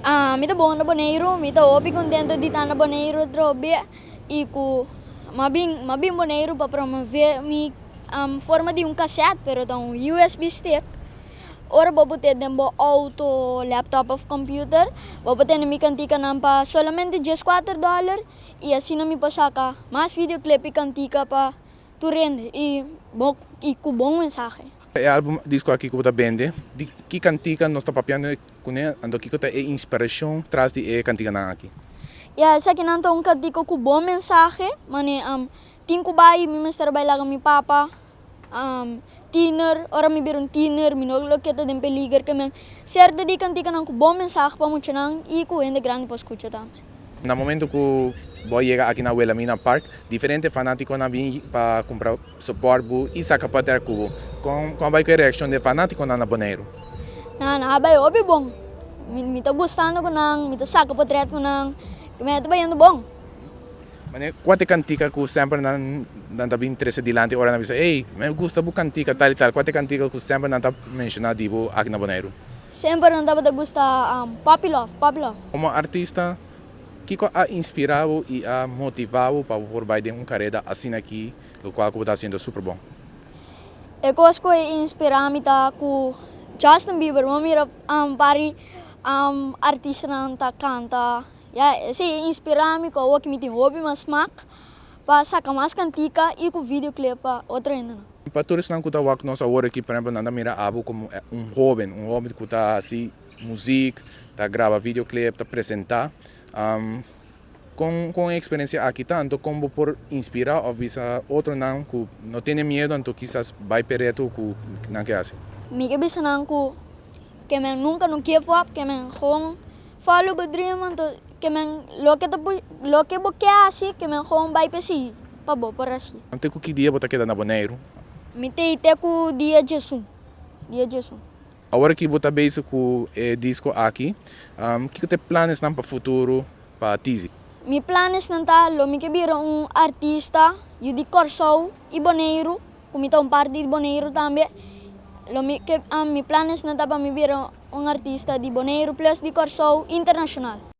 Mita bom na Boneiru, mita opi contento de estar na Boneiru trobe e com mabim Boneiru para promover mi forma de cassette, pero tá USB stick. Ora bobo ter dembo auto, laptop of computer, bobo ter mi cantica nampa solamente $4 e assim na mi pasaka mais videoclip cantica pa turende e com bom mensagem. É álbum disco aqui que você vende, de que cantica nós está papiando kuné, ando que é inspiração traz de cantica na aqui. Sa akin nanto cantica com bom mensagem, mane tinko bai mi mas trabalhar com mi papa, tiner, ora mi biron tiner, minolo kita den peliger kami. Certo di cantica nang com bom mensagem pa muchanan e com ende grande pa escucha também. No momento que vou chegar aqui na wilhelmina parke, diferente fanático na vim para comprar suporte e saka potrèt cubo. Com vai que reação de fanático na Boneiru. Habay obi bom. Mi tá gustando ko nang, mi tá saka potrèt ko nang, kami ito ba yan bom? Mas qual cantica que sempre não tá bem interessado dilante ora na visa, ei, me gusta bu cantica tal e tal, qual cantica que sempre não tá mencionado dibo aqui na Boneiru. Sempre não dá para gostar pop love. Como artista, que a inspirado e a motivado para formar uma carreira assim aqui, o qual está sendo super bom. Eu gosto de inspirar-me com Justin Bieber, mamira pari artista não tá canta. Se inspirar-me com o que me tem hobby mas mak, para sacar mais cantica e com videoclip para outra ainda. Para todos que estão aqui nós agora aqui, por exemplo, nada mira abo como um jovem que está assim música, está grava videoclip, está apresentar. Com a experiência aqui tanto como por inspirar ou visa outro não que não tem medo então quizás vai perto que não quer assim. Me que bisa não que men nunca não give up, que men gewoon follow the dream então que men lo que você assim que men gewoon vai pesi para bo para assim. Ante que dia você queda na Boneiru? Me te ku dia Jesus. Agora que você base com o disco aqui, que tem planos para o futuro para Tizi? Mi planes nantalo, mi kebira artista, yu di Corso e Boneiru, kumita parte di Boneiru também. Mi planes nanta pa mi bira artista di Boneiru plus di Corso internacional.